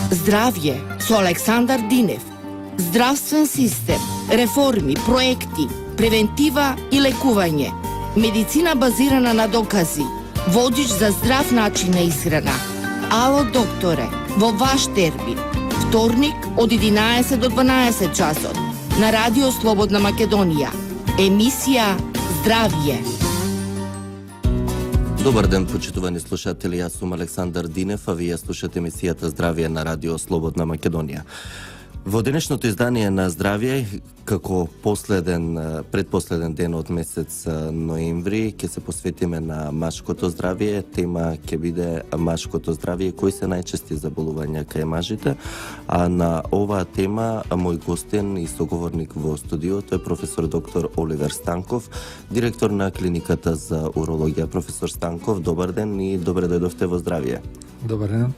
Здравје со Александар Динев. Здравствен систем, реформи, проекти, превентива и лекување. Медицина базирана на докази. Водич за здрав начин на исхрана. Ало докторе, во ваш термин. Вторник од 11 до 12 часот. На Радио Слободна Македонија. Емисија Здравје. Добар ден, почитувани слушатели, јас сум Александар Динев, а вие слушате емисијата Здравје на Радио Слободна Македонија. Во денешното издание на Здравје, како предпоследен ден од месец ноември, ќе се посветиме на машкото здравје. Тема ќе биде машкото здравје, кои се најчести заболувања кај мажите. А на оваа тема мој гостен и соговорник во студиото е професор доктор Оливер Станков, директор на клиниката за урологија. Професор Станков, добар ден и добре дојдовте во Здравје. Добар ден.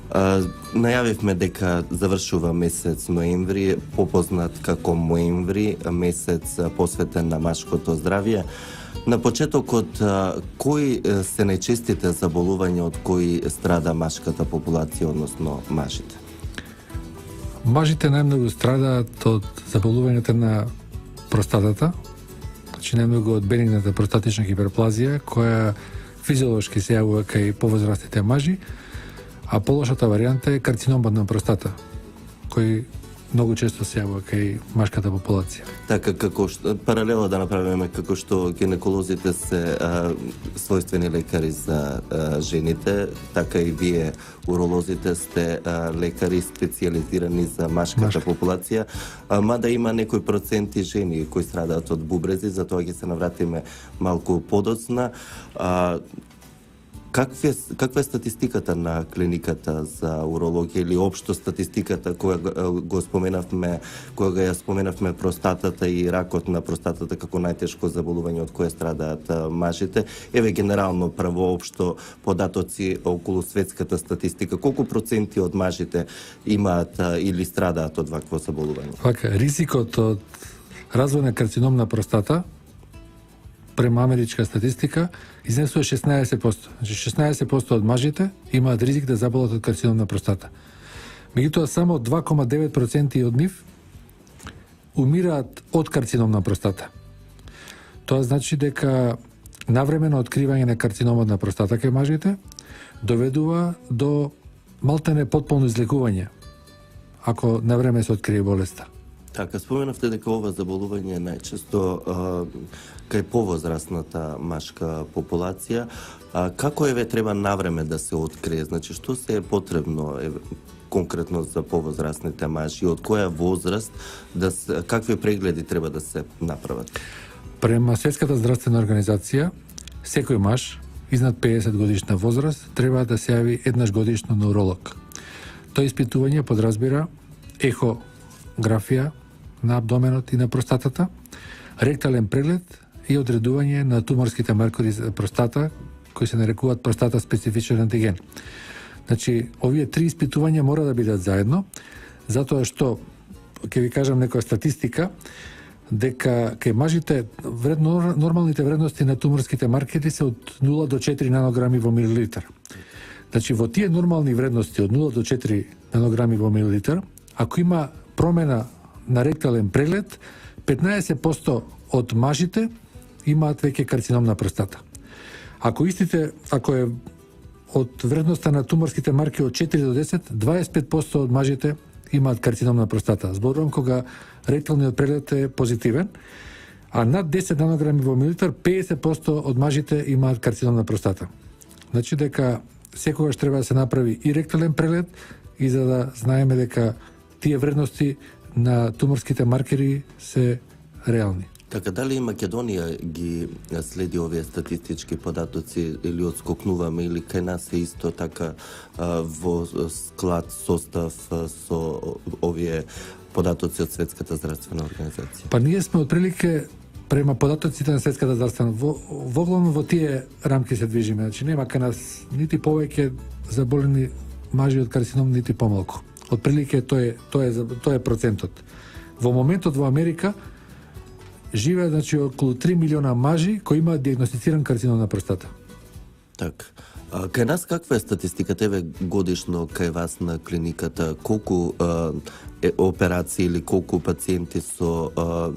Најавивме дека завршува месец ноември, попознат како Моември, месец посветен на машкото здравје. На почетокот, кои се најчестите заболувања од кои страда машката популација, односно мажите? Мажите најмногу страдаат од заболувањата на простатата, значи најмногу од бенигната простатична хиперплазија, која физиолошки се јавува кај повозрастните мажи, а полошата варијанта е карциномот на простата, кој многу често се јавува кај машката популација. Така, како што паралела да направиме, како што гинеколозите се својствени лекари за жените, така и вие уролозите сте лекари специјализирани за машката популација, мада има некои проценти жени кои страдаат од бубрези, затоа ќе се навратиме малку подоцна. Каква е статистиката на клиниката за урологија или општо статистиката која ја споменавме простатата и ракот на простатата како најтешко заболување од кое страдаат мажите? Еве генерално прво општо податоци околу светската статистика. Колку проценти од мажите имаат или страдаат од вакво заболување? Ризикот од развој на карцином на простата према америчка статистика изнесува 16%. Значи 16% од мажите имаат ризик да заболат од карцином на простата. Меѓутоа само 2,9% од нив умираат од карцином на простата. Тоа значи дека навремено откривање на карциномот на простата кај мажите доведува до малтене потполно излекување ако навреме се открие болеста. Така, споменавте дека ова заболување е најчесто кај повозрастната машка популација. Како треба навреме да се открие? Значи, што се е потребно конкретно за повозрастните мажи? Од која возраст, какви прегледи треба да се направат? Према Светската здравствена организација, секој маж изнад 50 годишна возраст треба да се јави еднаш годишно на уролог. Тоа испитување подразбира ехографија на абдоменот и на простатата, ректален преглед и одредување на туморските маркери за простата, кои се нарекуваат простата специфичен антиген. Значи, овие три испитувања мора да бидат заедно, затоа што, ќе ви кажам некоја статистика, дека кај мажите нормалните вредности на туморските маркери се од 0 до 4 нанограми во милилитар. Значи, во тие нормални вредности од 0 до 4 нанограми во милилитар, ако има промена на ректален преглед, 15% од мажите имаат веќе карцином на простата. Ако е од вредноста на туморските марки од 4 до 10, 25% од мажите имаат карцином на простата. Зборувам кога ректалниот преглед е позитивен, а над 10 нанограми во милилитар, 50% од мажите имаат карцином на простата. Значи дека секогаш треба да се направи и ректален преглед, и за да знаеме дека тие вредности на туморските маркери се реални. Така, дали и Македонија ги следи овие статистички податоци или отскокнуваме, или кај нас е исто така во склад, состав со овие податоци од Светската здравствена организација? Па ние сме отприлике према податоците на Светската здравствена, воглавно во тие рамки се движиме. Значи нема кај нас нити повеќе заболени мажи од карцином, нити помалку. Отприлике тоа е процентот. Во моментот во Америка живеат околу 3 милиона мажи кои имаат диагностициран карцином на простата. Така. Кај нас каква е статистиката еве годишно кај вас на клиниката? Колку операции или колку пациенти со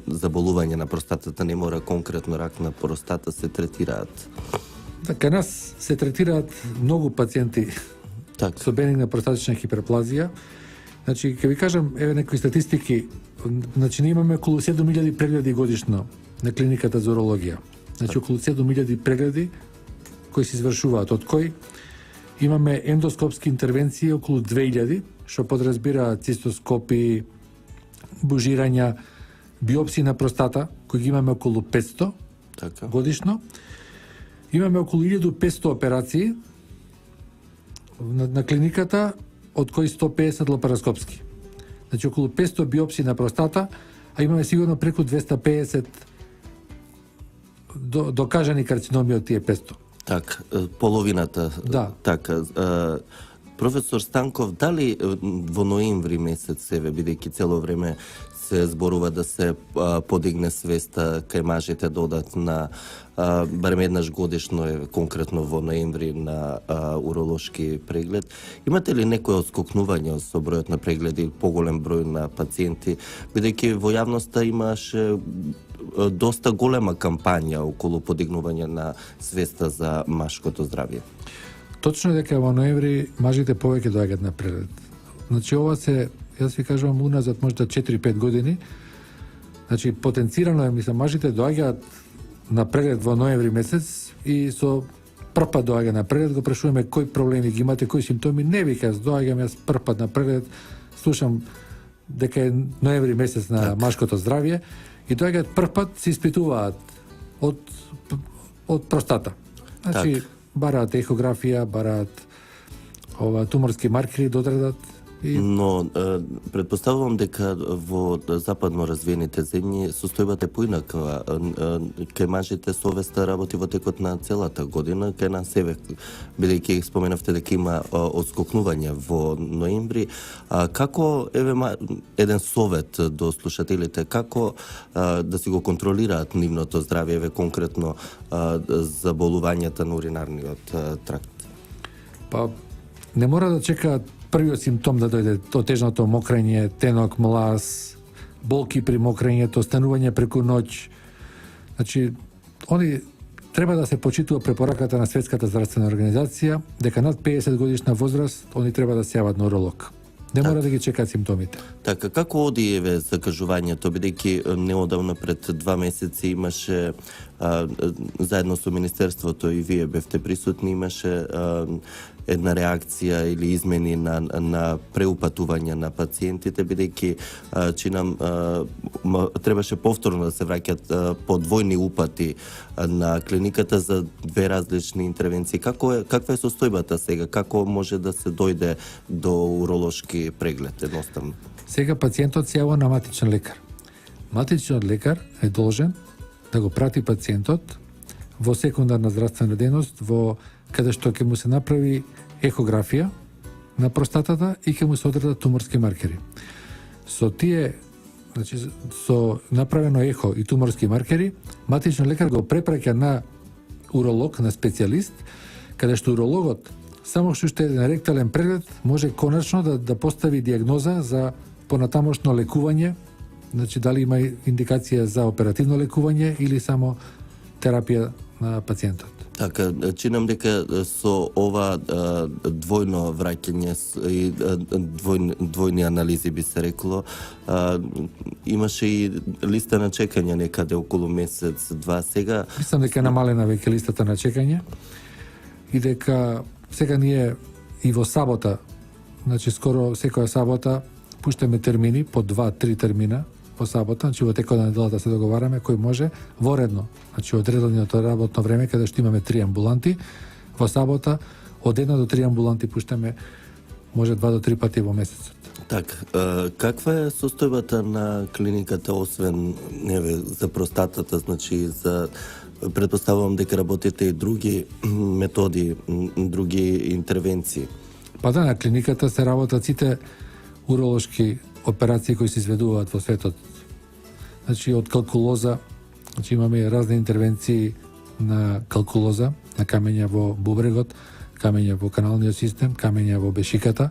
заболување на простатата, не мора конкретно рак на простата, се третираат? Кај нас се третираат многу пациенти Так. со бенигна простатична хиперплазија. Значи, ќе ви кажам, еве некои статистики. Значи, ние имаме околу 7000 прегледи годишно на клиниката за урологија. Значи, околу 7000 прегледи кои се извршуваат, од кои имаме ендоскопски интервенции околу 2000, што подразбира цистоскопи, бужирања, биопсии на простата, кои ги имаме околу 500 Така. годишно. Имаме околу 1500 операции на клиниката, од кои 150 лапароскопски. Значи, околу 500 биопсии на простата, а имаме сигурно преку 250 докажани карциноми од тие 500. Так, половината. Да. Така. Професор Станков, дали во ноември месец, еве, бидејќи цело време се зборува да се подигне свеста кај мажите додатна, барем еднаш годишно е конкретно во ноември на уролошки преглед. Имате ли некој отскокнување со бројот на прегледи, поголем број на пациенти, бидејќи во јавноста имаше доста голема кампања околу подигнување на свеста за машкото здравје? Точно е дека во ноември мажите повеќе доаѓаат на преглед. Значи, ова се, јас ви кажувам, уназад можда 4-5 години. Значи, потенцирано е, мислам, мажите доаѓаат на преглед во ноември месец и со прв доаѓа на преглед, го прашуваме кои проблеми ги имате, кои симптоми, не вика, доаѓам јас прв на преглед, слушам дека е ноември месец на машкото здравје и доаѓаат прв пат, се испитуваат од простата. Значи, бараат ехографија, бараат туморски маркери да одредат. Но предпоставувам дека во западно развиените земји состојбата е поинаква. Кај мажите совеста работи во текот на целата година, кај нас еве, бидејќи споменавте дека има отскокнување во ноември, како еве еден совет до слушателите, како да си го контролираат нивното здравје, еве конкретно заболувањата на уринарниот тракт? Па не мора да чекаат првиот симптом да дојде, отежното мокрење, тенок, млаз, болки при мокрењето, станување преку ноќ. Значи, они треба да се почитува препораката на Светската здравствена организација, дека над 50 годишна возраст, они треба да се јават на уролог. Не мора да ги чекаат симптомите. Така, како оди еве закажувањето, бидејќи неодамна пред 2 месеци имаше заедно со Министерството и вие бевте присутни, имаше една реакција или измени на преупатување на пациентите, бидејќи чинам требаше повторно да се враќат по двојни упати на клиниката за две различни интервенции. Каква е состојбата сега? Како може да се дојде до уролошки преглед едноставно? Сега пациентот се јавува на матичен лекар. Матичниот лекар е должен да го прати пациентот во секундарна здравствена дејност, во каде што ќе му се направи ехографија на простатата и ќе му се одредат туморски маркери. Со тие, значи, со направено ехо и туморски маркери, матичниот лекар го препраќа на уролог, на специјалист, каде што урологот само што уште еден ректален преглед може конечно да постави диагноза за понатамошно лекување, значи дали има индикација за оперативно лекување или само терапија на пациентот. Така, чинам дека со ова двојно враќање и двојни анализи би се рекло, имаше и листа на чекање некаде околу месец-два сега. Мислам дека е намалена веќе листата на чекање и дека сега ние и во сабота, значи скоро секоја сабота пуштаме термини по 2-3 термина во сабота, значи во текот на неделата се договараме кој може воредно, значи одреденото работно време каде што имаме 3 амбуланти, во сабота од 1 до 3 амбуланти пуштаме може 2 до 3 пати во месецот. Така, каква е состојбата на клиниката освен за простатата, значи за предпоставувам дека работите и други методи, други интервенции? Па да, на клиниката се работат сите уролошки операции кои се изведуваат во светот. Значи од калкулоза, значи имаме разни интервенции на калкулоза, на камења во бубрегот, камења во каналниот систем, камења во бешиката,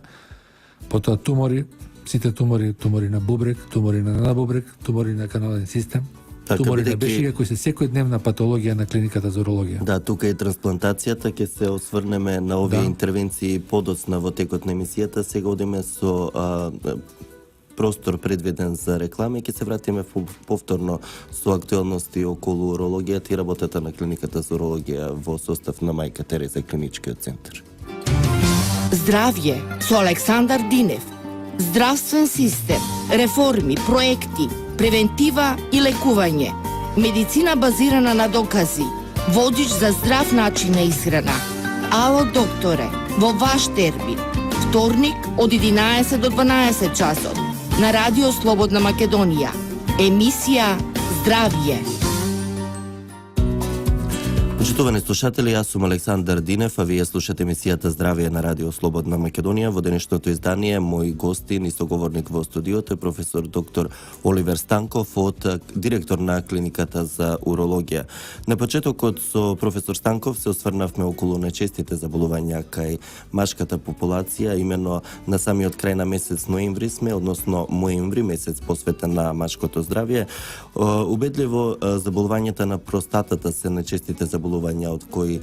потоа тумори, сите тумори на бубрек, тумори на надбубрек, тумори на канален систем, Така, тумори на бидејќи- бешика кои се секојдневна патологија на клиниката за урологија. Да, тука и трансплантацијата, ќе се осврнеме на овие Да. интервенции подоцна во текот на емисијата. Сега одиме со простор предвиден за реклами, ќе се вратиме повторно со актуелности околу урологијата и работата на клиниката за урологија во состав на Мајка Тереза клиничкиот центар. Здравје со Александар Динев. Здравствен систем, реформи, проекти, превентива и лекување. Медицина базирана на докази. Водич за здрав начин на исхрана. Ало докторе, во ваш термин. Вторник од 11 до 12 часот. На Радио Слободна Македонија. Емисија Здравје. Почитувани слушатели, јас сум Александар Динев, а вие слушате емисијата Здравје на Радио Слободна Македонија. Во денешното издание мои гости и соговорник во студиото е професор доктор Оливер Станков, директор на клиниката за урологија. На почетокот со професор Станков се осврнавме околу нечестите заболувања кај машката популација, именно на самиот крај на месец ноември сме, односно моември, месец посветен на машкото здравје. Убедливо заболувањата на простатата се нечестите заболувања од кои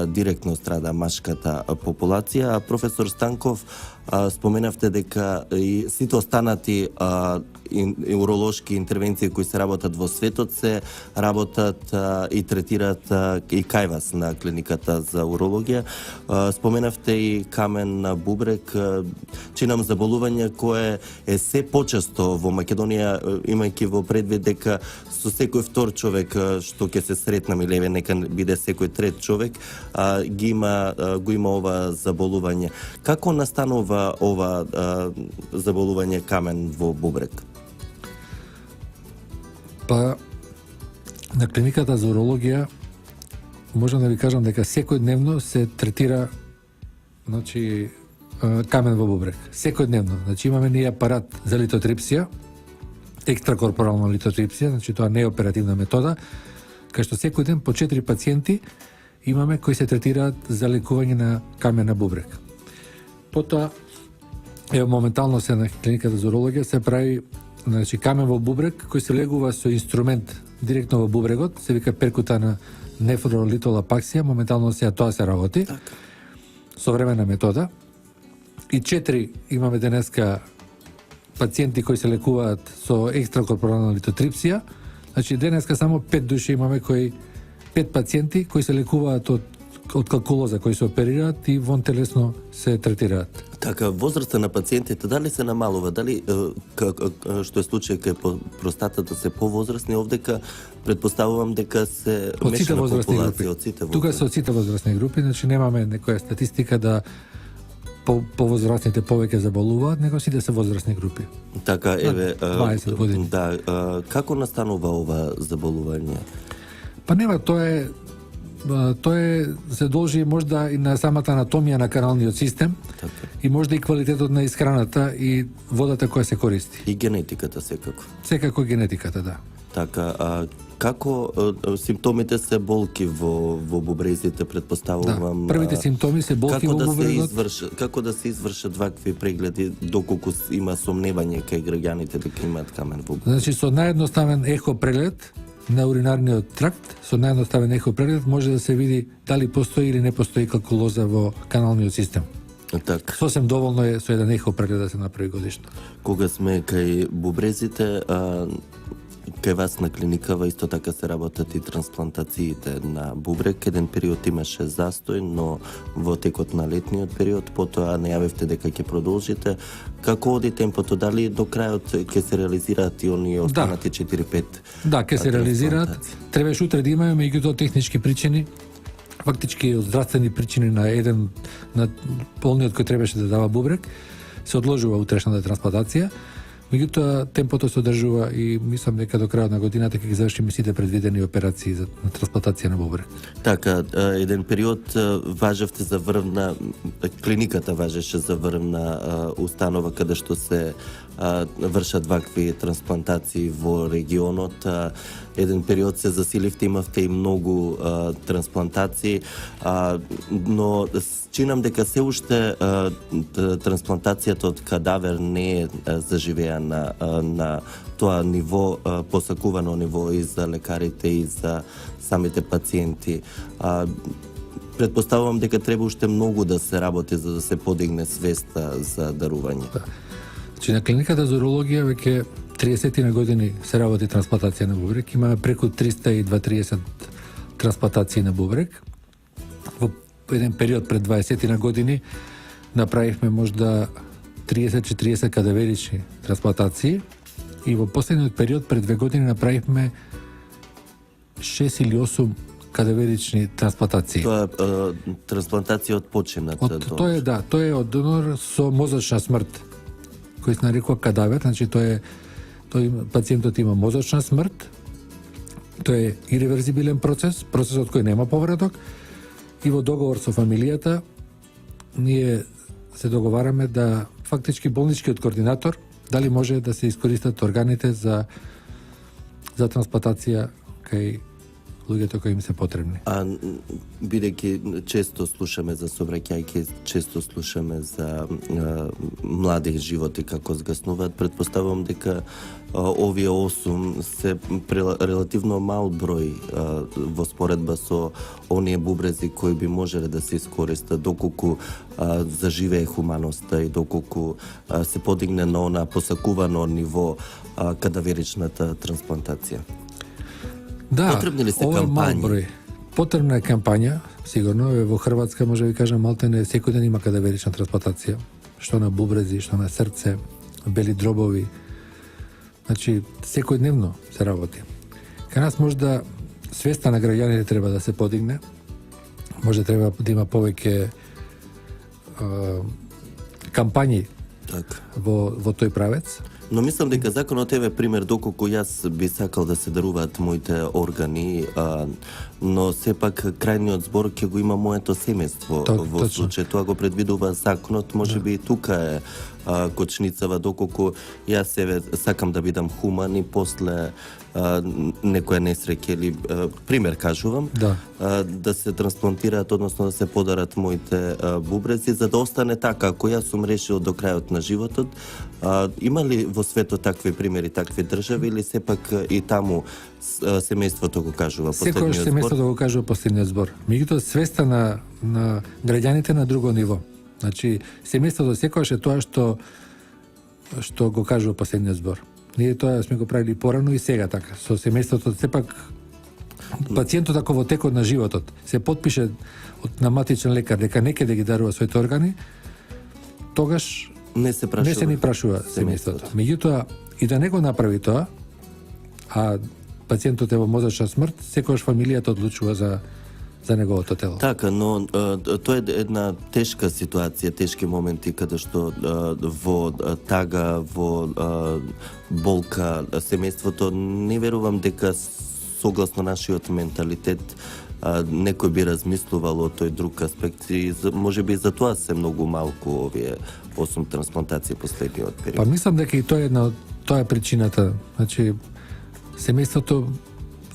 директно страда машката популација. Професор Станков, споменавте дека и сите останати уролошки интервенции кои се работат во светот се работат и третират и кај вас на клиниката за урологија. Споменавте и камен на бубрек, чинам заболување кое е се почесто во Македонија, имајќи во предвид дека со секој втор човек што ќе се сретнам или нека биде секој трет човек, го има ова заболување. Како настанува ова заболување камен во бубрек? Па, на клиниката за урологија можам да ви кажам дека секојдневно се третира, значи, камен во бубрек. Секојдневно. Значи имаме ние апарат за литотрипсија, екстракорпорална литотрипсија, значи тоа не е оперативна метода, кај што секој ден по 4 пациенти имаме кои се третираат за лекување на камен на бубрек. Потоа, моментално се на клиниката за урологија се прави, значи, камен во бубрек кој се легува со инструмент директно во бубрегот, се вика перкутана нефролитолапаксија, моментално тоа се работи. Современа метода. И 4 имаме денеска пациенти кои се лекуваат со екстракорпорална литотрипсија. Значи денеска само 5 души имаме 5 пациенти кои се лекуваат од калкулоза, кои се оперираат и вонтелесно се третираат. Така, возраста на пациентите дали се намалува? Дали, што е случај кај простатата се повозрастни, овдека предпоставувам дека се мешана популација од сите возрастни. Тука се од сите возрастни групи, значи немаме некоја статистика да повозрастните повеќе заболуваат, него сите се возрастни групи. Така, еве, 20 години. Да, како настанува ова заболување? Па нема, тоа се должи можда и на самата анатомија на каналниот систем, Така. и можда и квалитетот на исхраната и водата која се користи. И генетиката секако. Секако генетиката, да. Така, како симптомите се болки во бубрезите, предпоставувам? Да. Првите симптоми се болки во бубрегот. Како да се извршат вакви прегледи, доколку има сомневање кај граѓаните дека имаат камен во бубрегот? Значи, со наједноставен ехо преглед на уринарниот тракт, со наједноставен ехо преглед може да се види дали постои или не постои калкулоза во каналниот систем. Така. Сосем доволно е со еден ехо преглед да се направи годишно. Кога сме кај бубрезите, кај вас на клиникава исто така се работат и трансплантациите на бубрек. Еден период имаше застој, но во текот на летниот период, потоа најавивте дека ќе продолжите. Како оди темпото? Дали до крајот ќе се реализираат и оние останати 4-5? Да, ќе се реализираат. Требаше утре да имаме, меѓутоа технички причини, фактички од здравствени причини на полниот кој требаше да дава бубрек, се одложува утрешната трансплантација. Меѓутоа, темпото се одржува и мислам дека до крајот на годината ќе ги завршиме сите предвидени операции за трансплантација на бубрек. Така, еден период важевте за врвна, клиниката важеше за врвна установа каде што се вршат вакви трансплантации во регионот. Еден период се засиливте, имавте и многу трансплантации, но чинам дека се уште трансплантацијата од кадавер не е заживеа на тоа ниво, посакувано ниво и за лекарите и за самите пациенти. Предпоставувам дека треба уште многу да се работи за да се подигне свеста за дарување. Да. Значи, на клиниката за урологија веќе 30 на години се работи трансплантација на бубрек. Имаме преку 330 трансплантации на бубрек. Во еден период пред 20 на години направивме можда 30-40 кадаверични трансплантации и во последниот период пред 2 години направивме 6 или 8 кадаверични трансплантации. Тоа е трансплантација од починат донор. Тоа е од донор со мозочна смрт, кој се нарекува кадавер, значи пациентот има мозочна смрт, тоа е иреверзибилен процес од кој нема повраток, и во договор со фамилијата ние се договараме да фактички болничкиот координатор дали може да се искористат органите за трансплантација кај луѓето кои им се потребни. Бидејќи често слушаме за сообраќајки, често слушаме за млади животи како згаснуваат, предпоставувам дека овие 8 се релативно мал број во споредба со оние бубрези кои би можеле да се искористат доколку заживее хуманоста и доколку се подигне на она посакувано ниво кадаверичната трансплантација. Да, потребни ли се ова е мал кампањи? број. Потребна е кампања, сигурно. Во Хрватска може да ви кажам малтене секој ден има кадаверична трансплантација, што на бубрези, што на срце, бели дробови. Значи секојдневно се работи. Кај нас можда свеста на граѓаните треба да се подигне. Може треба да има повеќе кампањи во тој правец. Но мислам дека законот еве пример доколку јас би сакал да се даруваат моите органи, но сепак крајниот збор ќе го има моето семејство во случај. Тоа го предвидува законот, можеби и тука е кочницава доколку јас еве сакам да бидам хуман и после некоја несреќа или пример кажувам, да се трансплантираат, односно да се подарат моите бубрези за да остане така. Ако јас сум решил до крајот на животот, има ли во светот такви примери, такви држави или сепак и таму семејството го кажува последниот збор? Секојаш семејството го кажува последниот збор. Меѓутоа свеста на граѓаните на друго ниво. Значи семејството секојаш е тоа што го кажува последниот збор. Ние тоа сме го правили порано и сега така. Со семејството сепак пациентот ако во текот на животот се потпише на матичен лекар дека не ќе да ги дарува своите органи, тогаш не се ни прашува семејството. Меѓутоа и да не го направи тоа, а пациентот е во мозочна смрт, секојаш фамилијата одлучува за неговото тело. Така, но тоа е една тешка ситуација, тешки моменти каде што во тага, во болка семејството не верувам дека согласно нашиот менталитет некој би размислувал о тој друг аспект и можеби за тоа се многу малку овие 8 трансплантации последниот период. Па мислам дека и тоа е причината. Значи семејството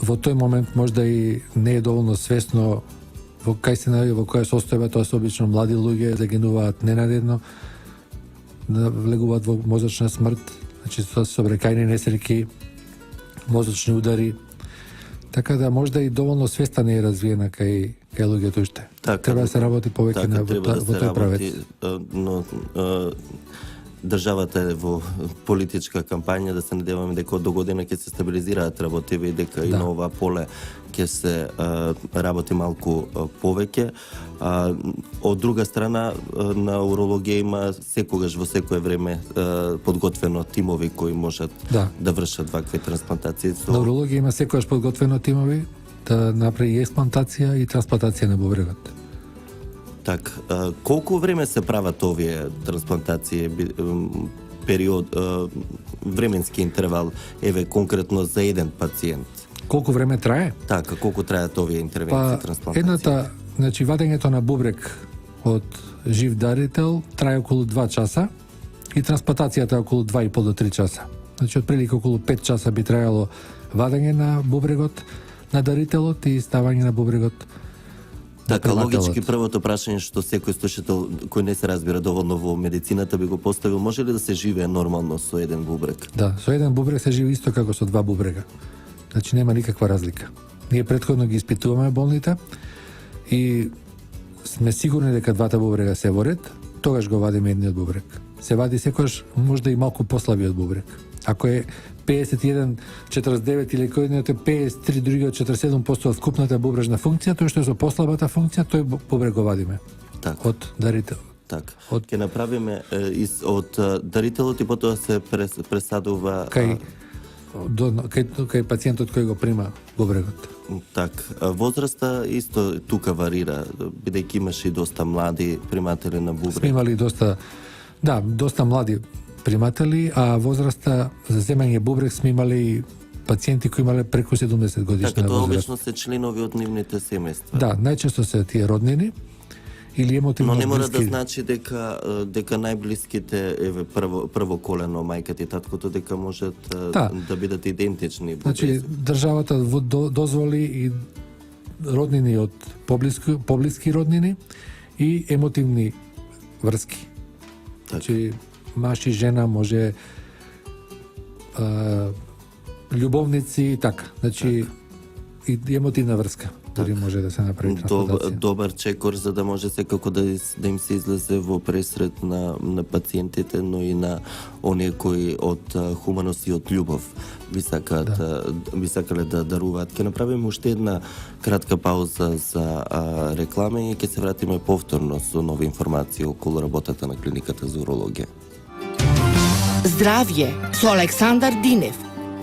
во тој момент можда и не е доволно свесно во кај се наоѓа, во која состојба. Тоа се обично млади луѓе, загинуваат ненадедно, влегуваат во мозочна смрт, значи со сообраќајни несреќи, мозочни удари. Така да можда и доволно свеста не е развиена кај луѓето уште. Треба да се работи повеќе во тој правец. Но државата е во политичка кампања, да се надеваме дека до година ќе се стабилизираат работиви и дека и на ова поле ќе се работи малку повеќе. Од друга страна, на урологија има секогаш во секое време подготвено тимови кои можат да вршат вакви трансплантации. На урологија има секогаш подготвено тимови да направи и експлантација и трансплантација на бубрегот. Так, колку време се прават овие трансплантации, период, временски интервал, еве конкретно за еден пациент? Колку време трае? Така, колку трајат овие интервенции, трансплантации? Едната, значи вадењето на бубрек од жив дарител трае околу 2 часа и трансплантацијата е околу 2,5 до 3 часа. Значи отприлика околу 5 часа би траело вадење на бубрегот на дарителот и ставање на бубрегот Така, примателот. логички првото прашање што секој слушател кој не се разбира доволно во медицината би го поставил, може ли да се живее нормално со еден бубрек? Да, со еден бубрек се живи исто како со два бубрека. Значи нема никаква разлика. Ние претходно ги испитуваме болните и сме сигурни дека двата бубрека се во ред, тогаш го вадиме едниот бубрек. Се вади секогаш можда и малку послабиот бубрек. Ако е 51-49 или кој е 53, другиот 47% од вкупната бубрежна функција, тој што е со послабата функција, тој бубрек го вадиме. Така. Од дарител. Така. Ќе направиме од дарителот и потоа се пресадува кај пациентот кој го прима бубрегот. Так, возраста исто тука варира, бидејќи имаше и доста млади приматели на бубрек. Сме имали доста млади приматели, а возраста за земање бубрек сме имали пациенти кои имале преку 70 годишна така, тоа возраст. обично се членови од нивните семејства. Да, најчесто се тие роднини или емотивно Но не мора блиски. да значи дека најблиските прво колено мајката и таткото дека можат да бидат идентични. Значи државата дозволи и роднини од поблиски роднини и емотивни врски. Значи маж и жена може љубовници и така. Значи и емотивна врска. Дори може да се направи трансплантација. Добар чекор за да може секако да им се излезе во пресред на пациентите, но и на оние кои од хуманост и од љубов би сакале да даруваат. Ќе направиме уште една кратка пауза за реклама и ќе се вратиме повторно со нови информации околу работата на клиниката за урологија. Здравје со Александар Динев.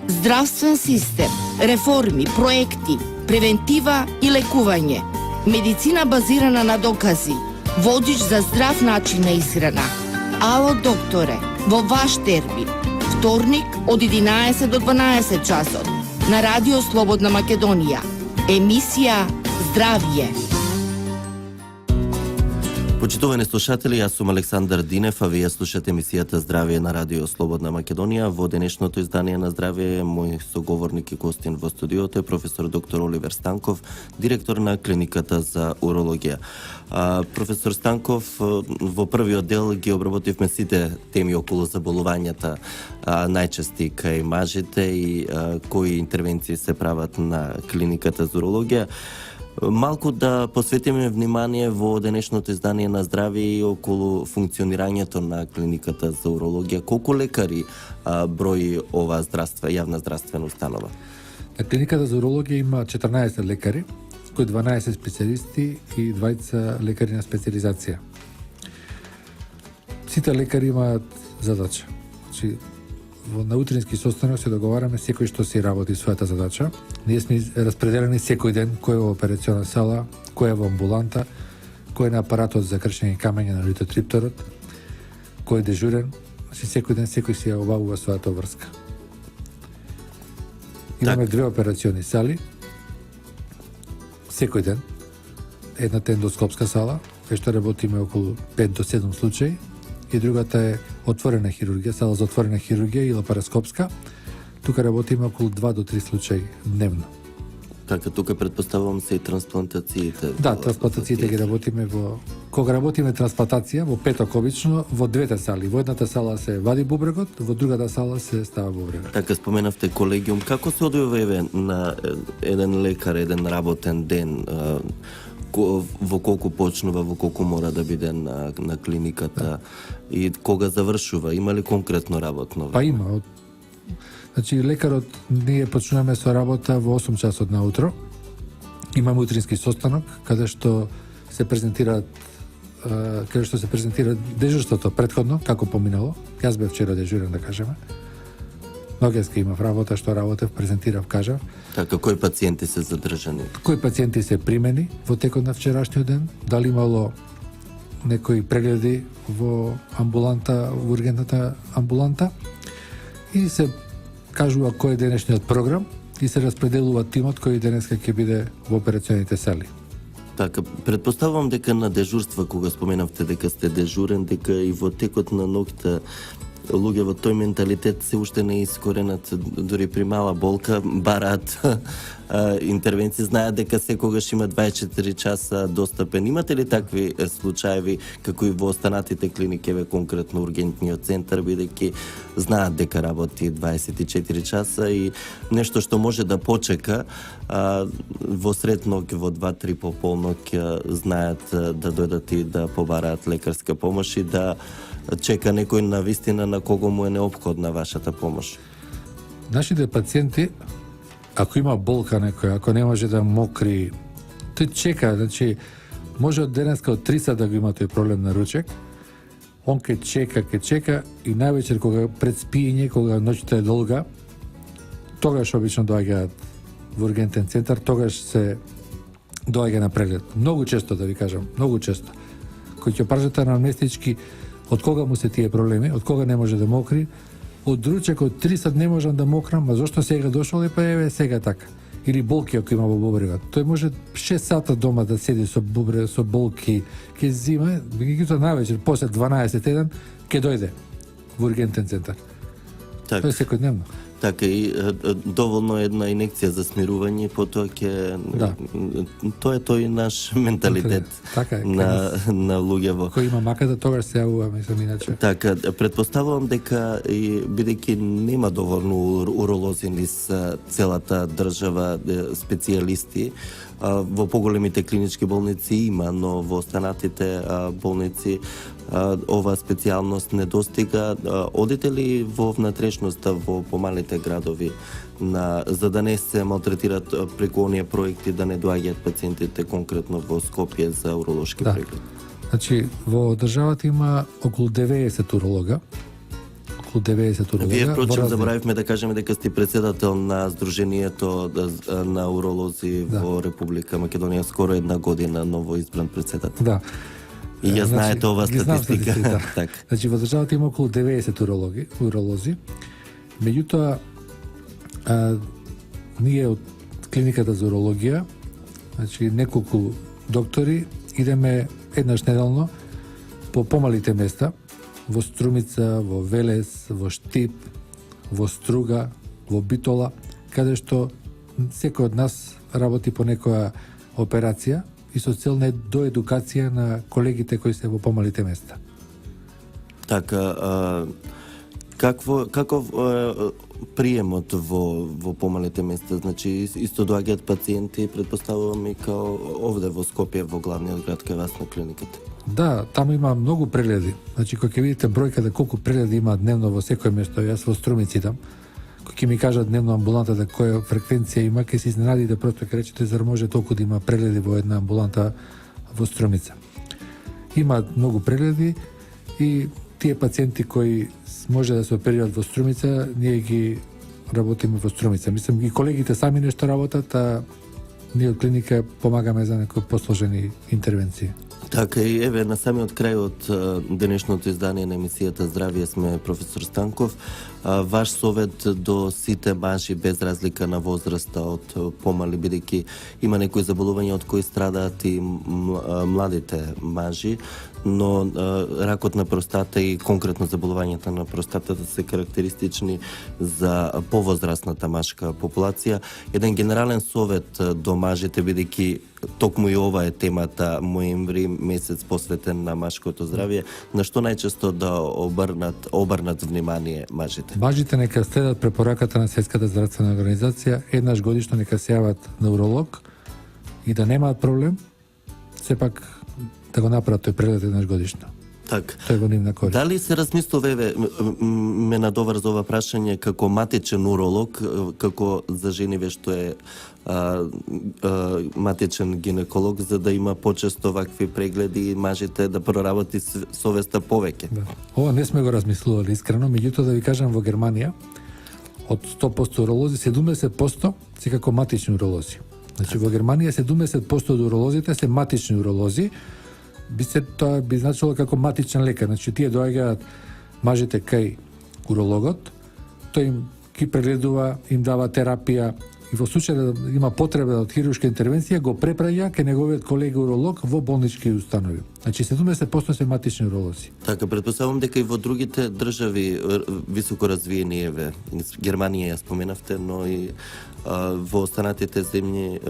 Здравствен систем, реформи, проекти, превентива и лекување. Медицина базирана на докази. Водич за здрав начин на исхрана. Ало докторе, во ваш термин. Вторник од 11 до 12 часот. На Радио Слободна Македонија. Емисија Здравје. Почитувани слушатели, јас сум Александар Динев, а вие слушате емисијата Здравје на Радио Слободна Македонија. Во денешното издание на Здравје мој соговорник и гостин во студиото е професор доктор Оливер Станков, директор на клиниката за урологија. Професор Станков, во првиот дел ги обработивме сите теми околу заболувањата најчести кај мажите и кои интервенции се прават на клиниката за урологија. Малку да посветиме внимание во денешното издание на Здравје и околу функционирањето на клиниката за урологија. Колку лекари брои ова јавна здравствена установа? На клиниката за урологија има 14 лекари, кои 12 специјалисти и 20 лекари на специјализација. Сите лекари имаат задача. Значи, на утрински состанок се договараме секој што си работи својата задача. Ние сме распределени секој ден кој е во операциона сала, кој е во амбуланта, кој е на апаратот за кршење камења на литотрипторот, кој е дежурен. Значи секој ден секој си ја обавува својата врска. Имаме две операциони сали. Секој ден едната ендоскопска сала, кај што работиме околу 5 до 7 случаи, и другата е отворена хирургија, сала за отворена хирургија и лапароскопска. Тука работиме околу 2 до 3 случаи дневно. Така, тука предпоставувам се и трансплантациите. Да, трансплантациите ги работиме кога работиме трансплантација, во петок обично, во двете сали. Во едната сала се вади бубрегот, во другата сала се става бубрегот. Така, споменавте колегиум. Како се одвива на еден лекар, еден работен ден? Во колку почнува, во колку мора да биде на клиниката и кога завршува? Има ли конкретно работно време? Па има. Значи, лекарот, ние почнуваме со работа во 8 часот наутро. Имаме утрински состанок, каде што се презентира дежурството претходно, како поминало. Јас бев вчера дежурен, да кажеме. Ноќеска имав работа, што работев, презентирав, кажав. Така, кои пациенти се задржани? Кои пациенти се примени во текот на вчерашниот ден? Дали имало некои прегледи во амбуланта, во ургентната амбуланта? И се кажува кој е денешниот програм и се распределува тимот кој денеска ќе биде во операционите сали. Така, предпоставувам дека на дежурства, кога споменавте дека сте дежурен, дека и во текот на ноќта луѓе во тој менталитет се уште не е искоренат, дури при мала болка бараат интервенции, знаат дека секогаш има 24 часа достапен. Имате ли такви случаеви, како и во останатите клиники, конкретно ургентниот центар, бидејќи знаат дека работи 24 часа и нешто што може да почека во средног, во 2-3 по полнок знаат да дојдат и да побараат лекарска помош и да чека некој на вистина на кого му е неопходна вашата помош? Нашите пациенти, ако има болка некој, ако не може да мокри, тој чека, значи може од денеска од 3 да го има тој проблем на ручек, он ке чека и највечер кога пред спиење, кога ноќта е долга, тогаш обично доаѓаат во ургентен центар, тогаш се доаѓа на преглед. Многу често, да ви кажам, многу често. Кој ќе прашате анамнестички од кога му се тие проблеми, од кога не може да мокри, од ручек од 30 не можам да мокрам, а зошто сега дошол и па еве сега така. Или болки ако има во бубрегот. Тој може 6 сата дома да седи со бубрег, со болки, ќе зима, меѓутоа највечер после 12:01 ќе дојде во ургентен центар. Так. Тоа е секојдневно. Така и доволно една инекција за смирување, потоа ќе тоа е тој наш менталитет така е, на луѓе кој има маката тогаш се јавува, мислам иначе. Така, предпоставувам дека и бидејќи нема доволно уролози низ целата држава, специјалисти, во поголемите клинички болници има, но во останатите болници оваа специјалност не достига. Одите ли во внатрешноста во помалите градови за да не се малтретират преку оние проекти, да не доаѓаат пациентите конкретно во Скопје за уролошки преглед? Значи, во државата има околу 90 уролога. Вие, впрочем, заборавивме да кажеме дека сте председател на Сдруженијето на уролози во Република Македонија, скоро една година ново избран председател. Да. И ја знаете оваа статистика. Так. Значи, во државата има околу 90 уролози. Меѓутоа, ние од клиниката за урологија, значи неколку доктори, идеме еднаш неделно по помалите места, во Струмица, во Велес, во Штип, во Струга, во Битола, каде што секој од нас работи по некоја операција и со цел на доедукација на колегите кои се во помалите места. Така, каков приемот во помалите места? Значи, исто доаѓаат пациенти, предпоставувам и као овде во Скопје, во главниот град кај вас на клиниката. Да, таму има многу прегледи. Значи, кога ќе видите бројката колку прегледи има дневно во секој место, јас во Струмици там, кога ќе ми кажат дневно амбулантата која фреквенција има, ќе се изненадите, просто ќе речете зар може толку да има прегледи во една амбуланта во Струмица. Има многу прегледи и тие пациенти кои може да се оперираат во Струмица, ние ги работиме во Струмица. Мислам, и колегите сами нешто работат, а ние од клиника помагаме за некои посложени интервенции. Така и еве на самиот крај од денешното издание на емисијата Здравје сме професор Станков. Ваш совет до сите мажи без разлика на возраста од помали, бидејќи има некои заболувања од кои страдаат и младите мажи, но ракот на простата и конкретно заболувањата на простатата се карактеристични за повозрастната машка популација. Еден генерален совет до мажите, бидејќи токму и ова е темата ноември, месец посветен на машкото здравје, на што најчесто да обрнат внимание мажите? Мажите нека следат препораката на Светската здравствена организација, еднаш годишно нека се јават на уролог и да немаат проблем, сепак да го направат тој преглед еднаш годишно. Так. Тој го нивна корист. Дали се размислува, еве, ме надоврза ова прашање како матичен уролог, како за жениве што е матичен гинеколог, за да има почесто вакви прегледи и мажите да проработи совеста повеќе? Да. Ова не сме го размислували искрено, меѓутоа да ви кажам, во Германија од 100% уролози 70% се како матични уролози. Значи во Германија 70% од уролозите се матични уролози. Тоа би значило како матичен лекар. Значи тие доаѓаат мажите кај урологот, тој им ги прегледува, им дава терапија, и во случај да има потреба од хируршка интервенција, го препраќа кај неговиот колега уролог во болнички установи. Значи 70% се матични уролози. Така, предпоставам дека и во другите држави високо развиени еве, Германија ја споменавте, но и во останатите земји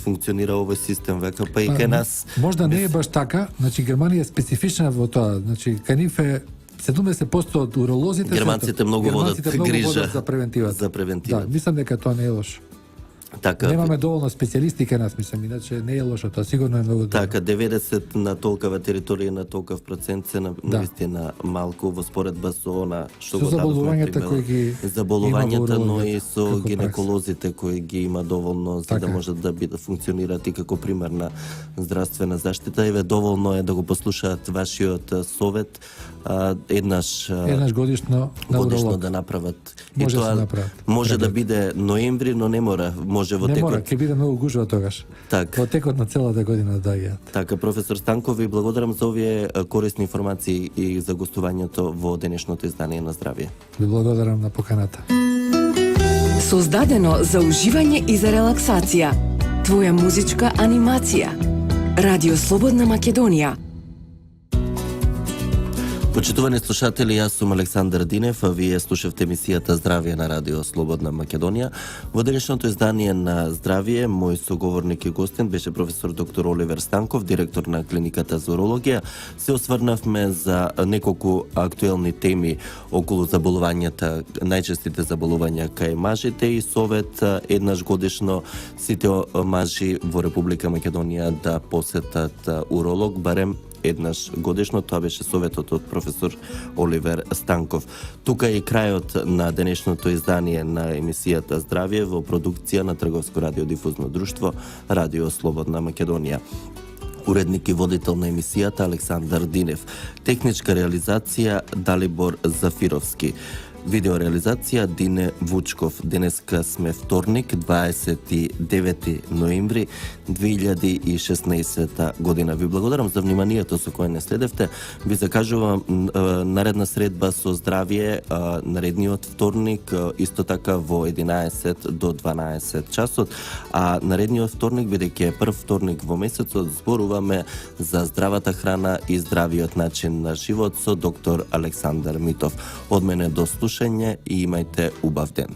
функционира овој систем века, па и кај нас. Можда не е баш така, значи Германија е специфична во тоа, значи кај нив е 70% од уролозите Германците многу водат грижа за превентивата. За превентивата. Да, мислам дека тоа не е лошо. Така, немаме доволно специјалисти кај нас, мислам, иначе не е лошо, тоа сигурно е многу добро. Така, 90 на толкова територија на толков процент се навистина малку во споредба со она што го заболувањата кои ги заболувањата, но и со гинеколозите кои ги има доволно за да можат да функционираат и како примерна здравствена заштита. Еве доволно е да го послушаат вашиот совет еднаш годишно да направат. Може и тоа може да биде ноември, но не мора. Може во не текот. Не мора, ќе биде многу гужва тогаш. Така. Во текот на целата година доаѓаат. Така, професор Станков, ви благодарам за овие корисни информации и за гостувањето во денешното издание на Здравје. Ви благодарам на поканата. Создадено за уживање и за релаксација. Твоја музичка анимација. Радио Слободна Македонија. Почитувани слушатели, јас сум Александар Динев, а вие слушавте емисијата Здравје на Радио Слободна Македонија. Во денешното издание на Здравје, мој соговорник и гостин беше професор доктор Оливер Станков, директор на клиниката за урологија. Се осврнавме за неколку актуелни теми околу заболувањата, најчестите заболувања кај мажите и совет еднаш годишно сите мажи во Република Македонија да посетат уролог, барем еднаш годишно. Тоа беше советот од професор Оливер Станков. Тука е и крајот на денешното издание на емисијата Здравје во продукција на Трговско радиодифузно друштво Радио Слободна Македонија. Уредник и водител на емисијата Александар Динев. Техничка реализација Далибор Зафировски. Видеореализација Дине Вучков. Денеска сме вторник, 29 ноември 2016 година. Ви благодарам за вниманието со кое не следевте. Ви закажувам наредна средба со Здравје наредниот вторник, исто така во 11 до 12 часот. А наредниот вторник, бидејќи е прв вторник во месецот, зборуваме за здравата храна и здравиот начин на живот со доктор Александар Митов. Од мене до слушање и имајте убав ден.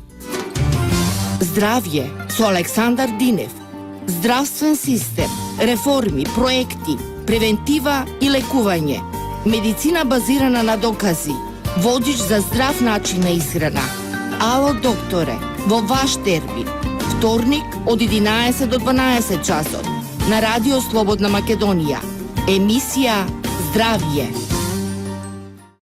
Здравје со Александар Динев. Здравствен систем, реформи, проекти, превентива и лекување. Медицина базирана на докази. Водич за здрав начин на исхрана. Ало докторе, во ваш термин. Вторник од 11 до 12 часот на Радио Слободна Македонија. Емисија Здравје.